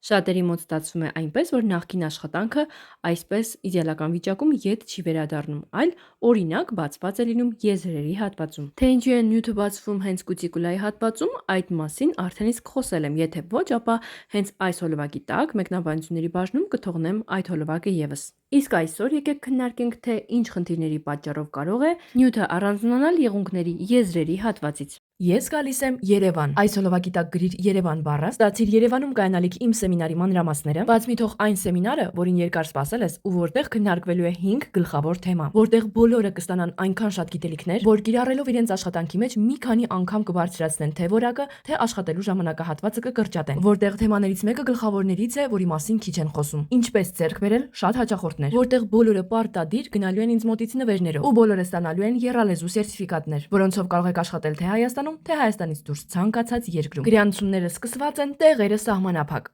Շատերի մոտ ստացվում է այնպես, որ նախկին աշխատանքը այսպես իդեալական վիճակում ետ չի վերադառնում, այլ օրինակ բացված է լինում եզրերի հատվածում։ Թե ինչու է նյութը բացվում հենց կուտիկուլայի հատվածում, այդ մասին արդեն իսկ խոսել եմ, եթե ոչ, ապա հենց այս հոլովակի տակ մեկնաբանությունների բաժնում կթողնեմ այդ հոլովակը եւս։ Իսկ այսօր եկեք քննարկենք, թե ինչ խնդիրների պատճառով կարող է նյութը առանձնանալ եղունգների եզրերի հատվածից։ Ես գալիս եմ Երևան։ Այս հոլովակի տակ գրիր Երևան բառը, ստացիր Երևանում կայանալիք իմ սեմինարի մանրամասները, բաց մի թող այն սեմինարը, որին երկար սպասել ես ու որտեղ քննարկվելու է 5 գլխավոր թեմա, որտեղ բոլորը կստանան այնքան շատ գիտելիքներ, որ կիրառելով իրենց աշխատանքի մեջ մի քանի անգամ կբարձրացնեն թե որակը, թե աշխատելու ժամանակահատվածը կկրճատեն, որտեղ թեմաներից մեկը գլխավորներից է, որի մասին քիչ են խոսում։ Ինչպես ձեռք բերել շատ հաճախորդներ, որտեղ բոլորը պարտադիր գնալու են ինձ մոտից նվերներով ու բոլորը ստանալու են եռալեզու սերտիֆիկատներ, որոնցով կարող եք աշխատել թե Հայաստանում, թե Հայաստանից դուրս ցանկացած երկրում։ Գրանցումները սկսված են, տեղերը սահմանափակ։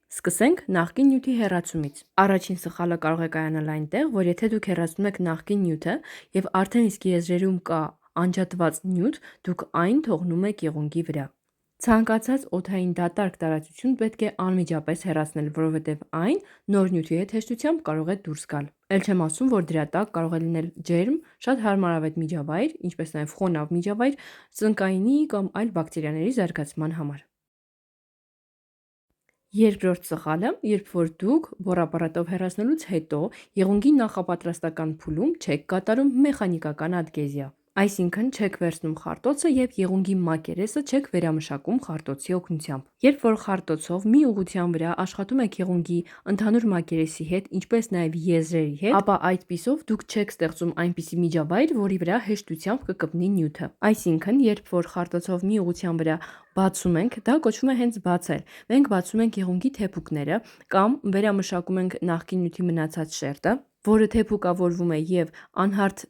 Սկսենք նախկին նյութի հեռացումից։ Առաջին սխալը կարող է կայանալ այնտեղ, որ եթե դուք հեռացնում եք նախկին նյութը եւ արդեն իսկ եզրերում կա անջատված նյութ, դուք այն թողնում եք եղունգի վրա։ Ցանկացած օդային դատարկ տարածություն պետք է անմիջապես հեռացնել, որովհետև այն նոր նյութի հետ հեշտությամբ կարող է դուրս գալ։ Էլ չեմ ասում, որ դրա տակ կարող է լինել ջերմ, շատ հարմարավետ միջավայր, ինչպես նաև խոնավ միջավայր ծնկայինի կամ այլ բակտերիաների զարգացման համար։ Երկրորդ սխալը, երբ որ դուք բոռապարատով հեռացնելուց հետո եղունգի նախապատրաստական փուլում չեք կատարում մեխանիկական ադգեզիա։ Այսինքն չեք վերցնում խարտոցը եւ եղունգի մակերեսը չեք վերամշակում խարտոցի օգնությամբ։ Երբ որ խարտոցով մի ուղղության վրա աշխատում եք եղունգի ընդհանուր մակերեսի հետ, ինչպես նաև եզրերի հետ, ապա այդպիսով դուք չեք ստեղծում այնպիսի միջավայր, որի վրա հեշտությամբ կկպնի նյութը։ Այսինքն, երբ որ խարտոցով մի ուղղության վրա բացում ենք, դա կոչվում է հենց բացել։ Մենք բացում ենք եղունգի թեփուկները կամ վերամշակում ենք նախկին նյութի մնացած շերտը, որը թեփուկավորվում է եւ անհարթ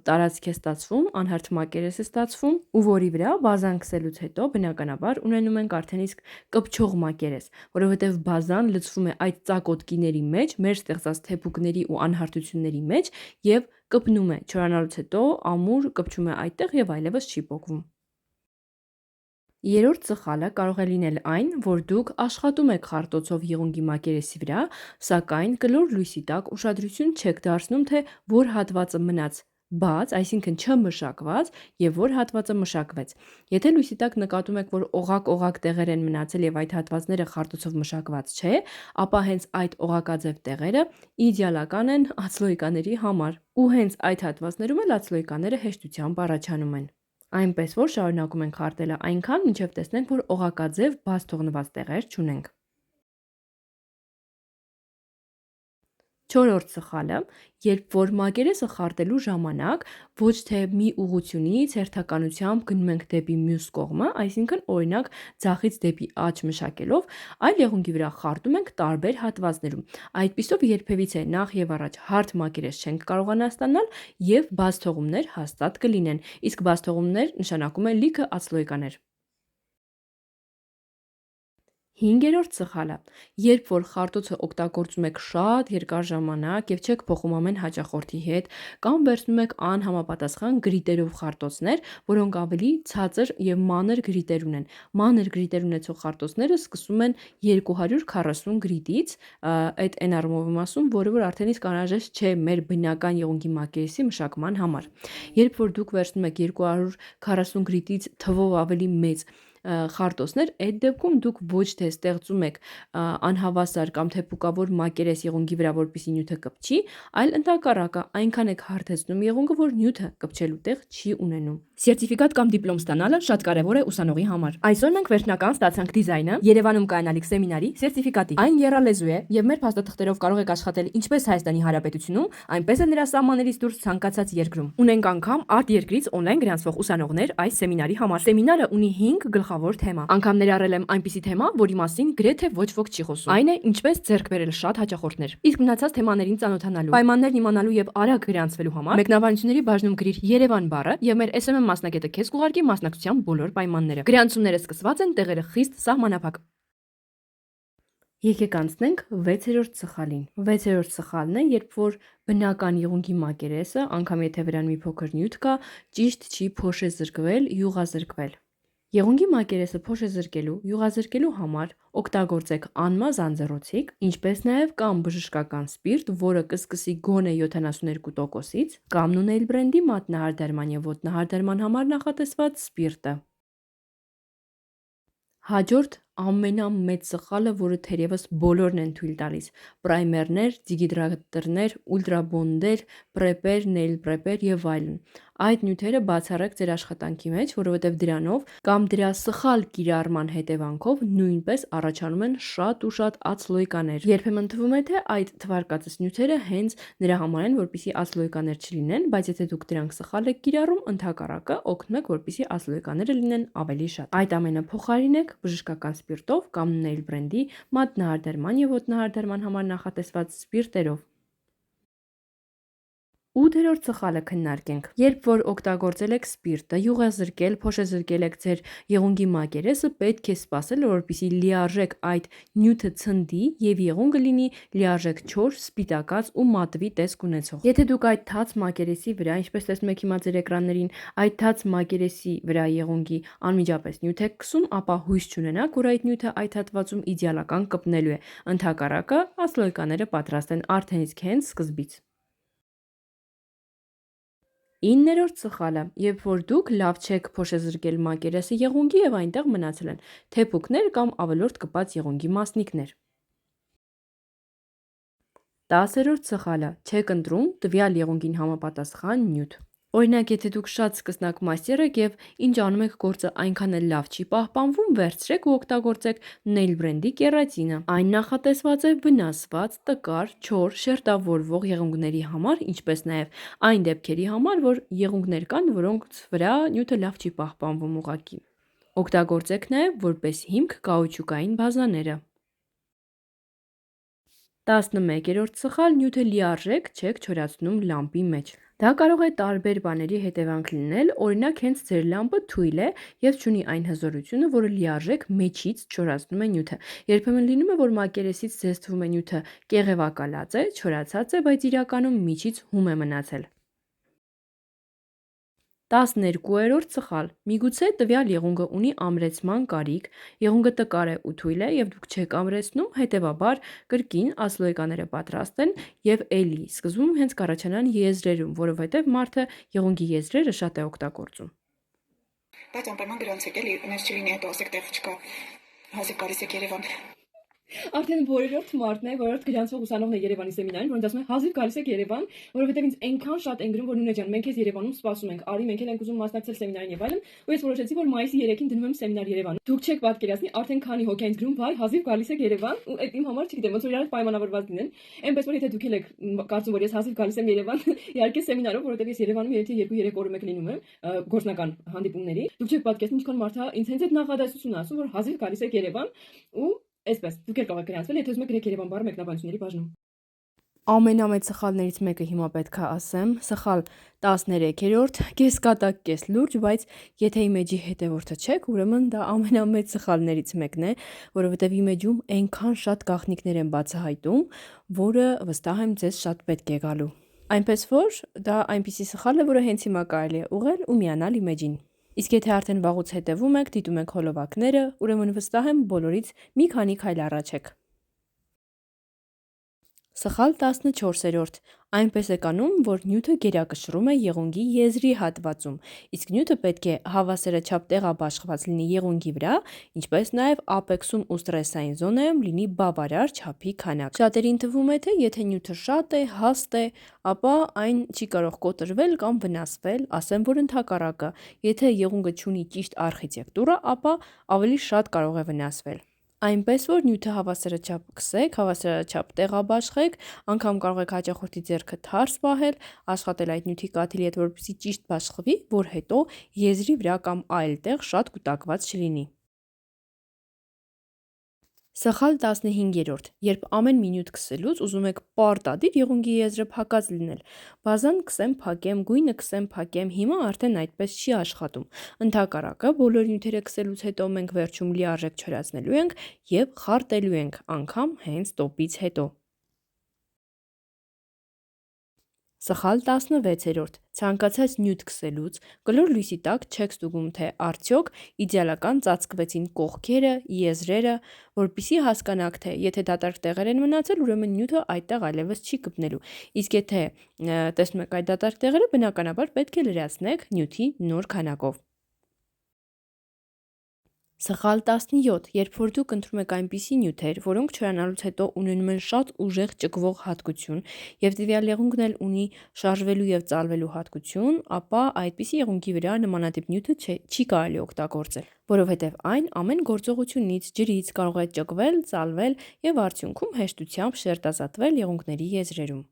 տարածք է ստացվում, անհարթ մակերես է ստացվում ու որի վրա բազան քսելուց հետո բնականաբար ունենում ենք արդեն իսկ կպչող մակերես, որովհետեւ բազան լցվում է այդ ծակոտկիների մեջ, մեր ստեղծած թեփուկների ու անհարթությունների մեջ եւ կպնում է, չորանալուց հետո ամուր կպչում է այդտեղ եւ այլևս չի պոկվում։ Երրորդ սխալը կարող է լինել այն, որ դուք աշխատում եք խարտոցով եղունգի մակերեսի վրա, սակայն կլոր լույսի տակ ուշադրություն չեք դարձնում, թե որ հատվածը մնաց բաց, այսինքն չմշակված եւ որ հատվածը մշակվեց։ Եթե լույսի տակ նկատում եք, որ օղակ տեղեր են մնացել եւ այդ հատվածները խարտոցով մշակված չէ, ապա հենց այդ օղակաձև տեղերը իդեալական են ածլոյկաների համար։ Ու հենց այդ հատվածներում էլ ածլոյկաները հեշտությամբ առաջանում են։ Այնպես որ շարունակում ենք խարտելը այնքան, մինչև տեսնենք, որ օղակաձև բաց թողնված տեղեր չունենք։ Չորրորդ սխալը, երբ որ մակերեսը խարտելու ժամանակ ոչ թե մի ուղղությունից հերթականությամբ գնում ենք դեպի մյուս կողմը, այսինքն օրինակ ձախից դեպի աջ մշակելով, այլ եղունգի վրա խարտում ենք տարբեր հատվածներում։ Այդպիսով երբևիցե նախ եւ առաջ հարթ մակերես չենք կարողանա ստանալ եւ բաց թողումներ հաստատ կլինեն, իսկ բաց թողումներ նշանակում է լիքը ածլոյկաներ։ Հինգերորդ սխալը, երբ որ խարտոցը օգտագործում եք շատ երկար ժամանակ եւ չեք փոխում ամեն հաճախորդի հետ, կամ վերցնում եք անհամապատասխան գրիտերով խարտոցներ, որոնք ավելի ցածր եւ մանր գրիտեր ունեն։ Մանր գրիտեր ունեցող խարտոցները սկսում են 240 գրիտից, այդ այն առումով եմ ասում, որը որ արդեն իսկ անհրաժեշտ չէ մեր բնական եղունգի մակերեսի մշակման համար։ Երբ որ դուք վերցնում եք 240 գրիտից թվով ավելի մեծ խարտոցներ, այդ դեպքում դուք ոչ թե ստեղծում եք անհավասար կամ թեփուկավոր մակերես եղունգի վրա, որպեսզի նյութը կպչի, այլ ընդհակառակը այնքան եք հարթեցնում եղունգը, որ նյութը կպչելու տեղ չի ունենում։ Սերտիֆիկատ կամ դիպլոմ ստանալը շատ կարևոր է ուսանողի համար։ Այսօր մենք վերջնական ստացանք դիզայնը Երևանում կայանալիք սեմինարի սերտիֆիկատի։ Այն եռալեզու է եւ մեր փաստաթղթերով կարող եք աշխատել ինչպես Հայաստանի Հանրապետությունում, այնպես էլ նրա սահմաններից դուրս ցանկացած երկրում։ Ունենք անգամ արտերկրից օնլայն գրանցվող ուսանողներ այս սեմինարի համար։ Սեմինարը ունի 5 գլխավոր թեմա։ Անգամ ներառել եմ այնպիսի թեմա, որի մասին գրեթե ոչ ոք չի խոսում։ Այն է ինչպես ձեռք բերել շատ հաճախորդներ։ Իսկ մնացած թեմաներին ծանոթանալու, պայմաններն իմանալու եւ արագ գրանցվելու համար մեկնաբանությունների բաժնում գրիր Երևան բառը եւ մեր SMM մասնակետը քեզ կուղարկի մասնակցության բոլոր պայմանները։ Գրանցումները սկսված են, տեղերը խիստ սահմանափակ։ Եկեք անցնենք 6-րդ սխալին։ 6-րդ սխալն է, երբ որ բնական եղունգի մակերեսը, անգամ եթե վրան մի փոքր նյութ կա, ճիշտ չի փոշեզրկվել, յուղազրկվել։ Եղունգի մակերեսը փոշեզրկելու, յուղազրկելու համար օգտագործեք անմազ անձեռոցիկ, ինչպես նաև կամ բժշկական սպիրտ, որը կսկսի գոնե 72%-ից, կամ Nail Brand-ի մատնահարդարման և ոտնահարդարման համար նախատեսված սպիրտը։ Հաջորդ ամենամեծ սխալը, որը թերևս բոլորն են թույլ տալիս՝ պրայմերներ, դիգիդրատորներ, ուլտրաբոնդեր, պրեպեր, նեյլ պրեպեր եւ այլն։ Այդ նյութերը բացառեք ձեր աշխատանքի մեջ, որովհետև դրանով կամ դրա սխալ կիրառման հետևանքով նույնպես առաջանում են շատ ու շատ ածլոյկաներ։ Երբեմն թվում է, թե այդ թվարկածս նյութերը հենց նրա համար են, որպեսզի ածլոյկաներ չլինեն, բայց եթե դուք դրանք սխալ եք կիրառում, ընդհակառակը օգնում եք, որպեսզի ածլոյկաները լինեն ավելի շատ։ Այդ ամենը փոխարինեք բժշկական սպիրտով կամ Nail Brand-ի մատնահարդարման և ոտնահարդարման համար նախատեսված սպիրտերով։ 8-րդ սխալը քննարկենք։ Երբ որ օգտագործել եք սպիրտը, յուղազրկել, փոշեզրկել եք ձեր եղունգի մակերեսը, պետք է սպասել, որպեսզի լիարժեք այդ նյութը ցնդի և եղունգը լինի լիարժեք չոր, սպիտակած ու մատվի տեսք ունեցող։ Եթե դուք այդ թաց մակերեսի վրա, ինչպես տեսնում եք հիմա ձեր էկրաններին, այդ թաց մակերեսի վրա եղունգի անմիջապես նյութ եք քսում, ապա հույս չունենաք, որ այդ նյութը այդ հատվածում իդեալական կպնելու է։ Ընդհակառակը, ածլոյկաները պատրաստ են արդեն իսկ հենց սկզբից։ 9-րդ սխալը, երբ որ դուք լավ չեք փոշեզրկել մակերեսը եղունգի և այնտեղ մնացել են թեփուկներ կամ ավելորդ կպած եղունգի մասնիկներ։ 10-րդ սխալը, չեք ընտրում տվյալ եղունգին համապատասխան նյութ։ Օրինակ, եթե դուք շատ սկսնակ մաստեր եք և ինչ անում եք գործը այնքան էլ լավ չի պահպանվում, վերցրեք ու օգտագործեք Nail Brand-ի կերատինը։ Այն նախատեսված է վնասված, տկար, չոր, շերտավորվող եղունգների համար, ինչպես նաև այն դեպքերի համար, որ եղունգներ կան, որոնց վրա նյութը լավ չի պահպանվում ուղղակի։ Օգտագործեք նաև որպես հիմք կաուչուկային բազաները։ 11-րդ սխալ, նյութը լիարժեք չեք չորացնում լամպի մեջ։ Դա կարող է տարբեր բաների հետևանք լինել, օրինակ հենց ձեր լամպը թույլ է և չունի այն հզորությունը, որը լիարժեք մեջից չորացնում է նյութը։ Երբեմն լինում է, որ մակերեսից ձեզ թվում է նյութը կեղևակալած է, չորացած է, բայց իրականում միջից հում է մնացել։ 12-րդ սխալ, միգուցե տվյալ եղունգը ունի ամրեցման կարիք, եղունգը տկար է ու թույլ է և դուք չեք ամրեցնում, հետևաբար կրկին ածլոյկաները պատրաստ են և էլի սկզբում հենց կառաջանան եզրերում, որովհետև մարդը եղունգի եզրերը շատ է օգտագործում։ Բայց անպայման գրանցեք էլի, ներս չլինի հետո ասեք տեղ չկա, հազիվ գալիս եք Երևան։ Արդեն որերորդ մարդն է, որերորդ գրանցվող ուսանողն է Երևանի սեմինարին, որոնց ասում է հազիվ գալիս եք Երևան, որովհետև ինձ այնքան շատ են գրում, որ Նունե ջան, մենք քեզ Երևանում սպասում ենք, արի մենք էլ ենք ուզում մասնակցել սեմինարին եւ այլն, ու ես որոշեցի, որ մայիսի 3-ին դնում եմ սեմինար Երևան։ Դուք չեք պատկերացնի, արդեն քանի հոգի ինձ գրում, վայ, հազիվ գալիս եք Երևան, ու այդ իմ համար չգիտեմ, ոնց որ իրար պայմանավորված լինեն։ Այնպես որ եթե դուք եք կարծում, որ ես հազիվ գալիս եմ Երևան, իհարկե սեմինարով, որովհետև ես Երևանում երբ 2-3 օրը մեկ լինում եմ գործնական հանդիպումների, դուք չեք պատկերացնի ինչքան մարդ է ինձ հենց այդ նախադասությունը ասում, որ հազիվ գալիս եք Երևան, ու այսպես դուք եք կարող գրանցվել, եթե ուզում եք գրեք Երևան բառը մեկնաբանությունների բաժնում։ Ամենամեծ սխալներից մեկը հիմա պետք է ասեմ, սխալ 13-րդ, կես կատակ, կես լուրջ, բայց եթե իմեջի հետևորդը չեք, ուրեմն դա ամենամեծ սխալներից մեկն է, որովհետև իմեջում այնքան շատ գաղտնիքներ են բացահայտում, որը վստահ եմ ձեզ շատ պետք է գալու։ Այնպես որ դա այնպիսի սխալ է, որը հենց հիմա կարելի է ուղղել ու միանալ իմեջին։ Իսկ եթե արդեն վաղուց հետևում եք, դիտում եք հոլովակները, ուրեմն վստահ եմ բոլորից մի քանի քայլ առաջ եք։ Սխալ 14-րդ, այնպես է կանում, որ նյութը գերակշռում է եղունգի եզրի հատվածում, իսկ նյութը պետք է հավասարաչափ տեղաբաշխված լինի եղունգի վրա, ինչպես նաև ապեքսում ու ստրեսային զոնայում լինի բավարար չափի քանակ։ Շատերին թվում է, թե եթե նյութը շատ է, հաստ է, ապա այն չի կարող կոտրվել կամ վնասվել, ասեմ, որ ընդհակառակը, եթե եղունգը չունի ճիշտ արխիտեկտուրա, ապա ավելի շատ կարող է վնասվել։ Այնպես որ նյութը հավասարաչափ քսեք, հավասարաչափ տեղաբաշխեք, անգամ կարող եք հաճախորդի ձեռքը թարս պահել, աշխատել այդ նյութի կաթիլի հետ, որպեսզի ճիշտ բաշխվի, որ հետո եզրի վրա կամ այլ տեղ շատ կուտակված չլինի։ Սխալ 15-րդ, երբ ամեն մի նյութ քսելուց ուզում եք պարտադիր եղունգի եզրը փակած լինել, բազան քսեմ փակեմ, գույնը քսեմ փակեմ, հիմա արդեն այդպես չի աշխատում։ Ընդհակառակը, բոլոր նյութերը քսելուց հետո մենք վերջում լիարժեք չորացնելու ենք և խարտելու ենք, անգամ հենց տոպից հետո։ Սխալ 16-րդ. Ցանկացած նյութ քսելուց կլոր լույսի տակ չեք ստուգում, թե արդյոք իդեալական ծածկվեցին կողքերը, եզրերը, որպեսզի հասկանաք, թե եթե դատարկ տեղեր են մնացել, ուրեմն նյութը այդտեղ այլևս չի կպնելու։ Իսկ եթե տեսնում եք այդ դատարկ տեղերը, բնականաբար պետք է լրացնեք նյութի նոր քանակով։ Սխալ 17. Երբ որ դուք ընտրում եք այնպիսի նյութեր, որոնք չրանալուց հետո ունենում են շատ ուժեղ ճկվող հատկություն, եւ տվյալ եղունգն էլ ունի շարժվելու եւ ծալվելու հատկություն, ապա այդպիսի եղունգի վրա նմանատիպ նյութը չի կարելի օգտագործել, որովհետեւ այն ամեն գործողությունից, ջրից կարող է ճկվել, ծալվել եւ արդյունքում հեշտությամբ շերտազատվել եղունգների եզրերում։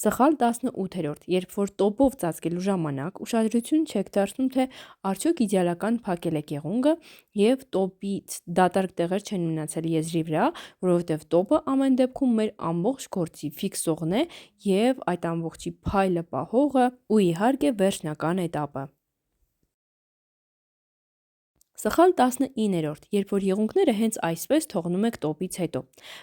Սխալ 18-րդ. Երբ որ տոպով ծածկելու ժամանակ ուշադրություն չեք դարձնում, թե արդյոք իդեալական փակել եք եղունգը եւ տոպից դատարկ տեղեր չեն մնացել եզրի վրա, որովհետեւ տոպը ամեն դեպքում մեր ամբողջ գործի ֆիքսողն է եւ այդ ամբողջի փայլը պահողը ու իհարկե վերջնական էտապը։ Սխալ 19-րդ. Երբ որ եղունգները հենց այսպես թողնում եք տոպից հետո,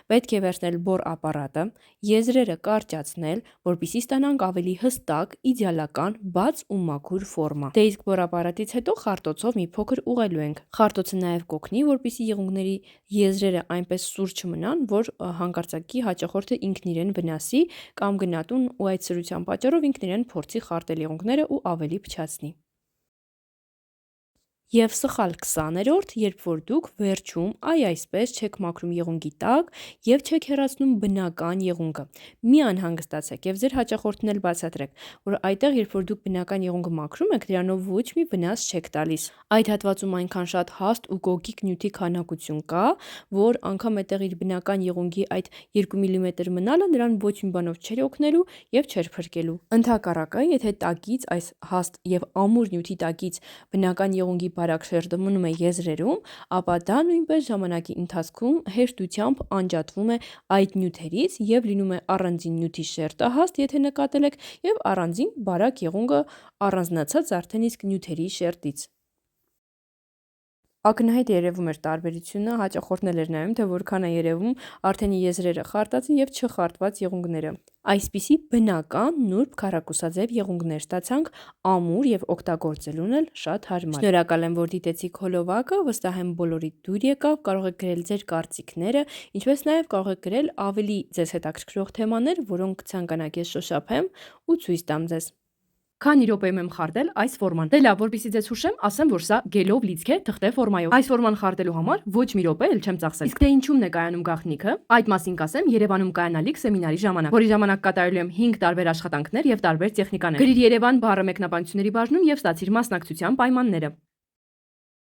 պետք է վերցնել բոր ապարատը, եզրերը կարճացնել, որպեսզի ստանանք ավելի հստակ, իդեալական, բաց ու մաքուր ֆորմա։ Դե իսկ բոր ապարատից հետո խարտոցով մի փոքր ուղղելու ենք։ Խարտոցը նաև կօգնի, որպեսզի եղունգների եզրերը այնպես սուր չմնան, որ հանկարծակի հաճախորդը ինքն իրեն վնասի կամ գնատուն ու այդ սրության պատճառով ինքն իրեն փորձի խարտել եղունգները ու ավելի փչացնի։ Եվ սխալ 20-րդ, երբ որ դուք վերջում այսպես չեք մաքրում եղունգի տակ եւ չեք հեռացնում բնական եղունգը։ Մի անհանգստացեք եւ ձեր հաճախորդն էլ բացատրեք, որ այդտեղ երբ որ դուք բնական եղունգը մաքրում եք, դրանով ոչ մի վնաս չեք տալիս։ Այդ հատվածում այնքան շատ հաստ ու կոկիկ նյութի քանակություն կա, որ անգամ այդտեղ իր բնական եղունգի այդ 2 մմ մնալը նրան ոչ մի բանով չէր օգնելու եւ չէր փրկելու։ Ընդհակառակը, եթե տակից այս հաստ եւ ամուր նյութի տակից բնական եղունգի բարակ շերտը մնում է եզրերում, ապա դա նույնպես ժամանակի ընթացքում հեշտությամբ անջատվում է այդ նյութերից եւ լինում է առանձին նյութի շերտը հաստ, եթե նկատել եք, եւ առանձին բարակ եղունգը առանձնացած արդեն իսկ նյութերի շերտից։ Ակնհայտ երևում էր տարբերությունը, հաճախորդն էլ էր նայում, թե որքան է երևում արդեն եզրերը խարտած եւ չխարտված եղունգները։ Այսպիսի բնական, նուրբ քառակուսաձև եղունգներ ստացանք, ամուր եւ օգտագործելուն էլ շատ հարմար։ Շնորհակալ եմ, որ դիտեցիք հոլովակը, վստահ եմ բոլորի դուր եկավ, կարող եք գրել ձեր կարծիքները, ինչպես նաեւ կարող եք գրել ավելի ձեզ հետաքրքրող թեմաներ, որոնք կցանկանաք ես շոշափեմ ու ցույց տամ ձեզ։ Քանի րոպեում եմ խարտել այս ֆորման։ Դե լավ, որպեսզի ձեզ հուշեմ, ասեմ, որ սա գելով լիցք է թղթե ֆորմայով։ Այս ֆորման խարտելու համար ոչ մի րոպե էլ չեմ ծախսել։ Իսկ թե ինչումն է կայանում գաղտնիքը, այդ մասին կասեմ Երևանում կայանալիք սեմինարի ժամանակ, որի ժամանակ կատարելու եմ 5 տարբեր աշխատանքներ եւ տարբեր տեխնիկաներ։ Գրիր Երևան բառը մեկնաբանությունների բաժնում եւ ստացիր մասնակցության պայմանները։